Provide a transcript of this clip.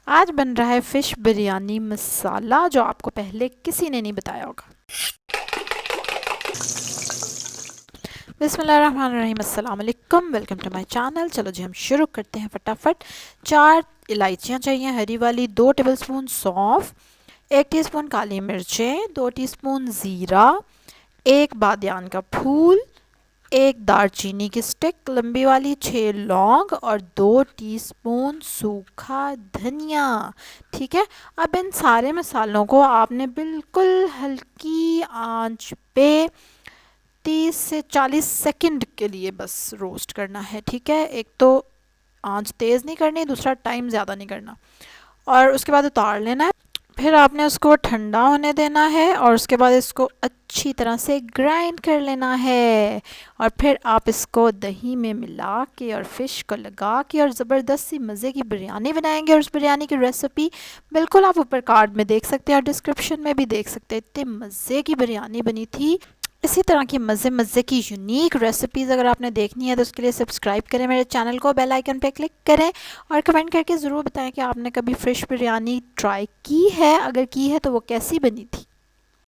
आज बन रहा है फ़िश बिरयानी मसाला, जो आपको पहले किसी ने नहीं बताया होगा। बिस्मिल्लाहिर्रहमानिर्रहीम, अस्सलाम-ओ-अलैकुम, वेलकम टू माय चैनल। चलो जी, हम शुरू करते हैं फटाफट। 4 इलायचियाँ चाहिए हरी वाली, 2 टेबलस्पून सौंफ, 1 टीस्पून काली मिर्चें, 2 टीस्पून ज़ीरा, 1 बादियान का फूल, 1 दालचीनी की स्टिक लंबी वाली, 6 लौंग और 2 टीस्पून सूखा धनिया। ठीक है। अब इन सारे मसालों को आपने बिल्कुल हल्की आंच पे 30 से 40 सेकंड के लिए बस रोस्ट करना है। ठीक है। एक तो आंच तेज़ नहीं करनी, दूसरा टाइम ज़्यादा नहीं करना, और उसके बाद उतार लेना है। फिर आपने उसको ठंडा होने देना है और उसके बाद इसको अच्छी तरह से ग्राइंड कर लेना है। और फिर आप इसको दही में मिला के और फ़िश को लगा के और ज़बरदस्त सी मज़े की बिरयानी बनाएंगे। और उस बिरयानी की रेसिपी बिल्कुल आप ऊपर कार्ड में देख सकते हैं और डिस्क्रिप्शन में भी देख सकते हैं। इतने मज़े की बिरयानी बनी थी। इसी तरह की मज़े मज़े की यूनिक रेसिपीज़ अगर आपने देखनी है तो उसके लिए सब्सक्राइब करें मेरे चैनल को, बेल आइकन पे क्लिक करें और कमेंट करके ज़रूर बताएं कि आपने कभी फ़िश बिरयानी ट्राई की है। अगर की है तो वो कैसी बनी थी।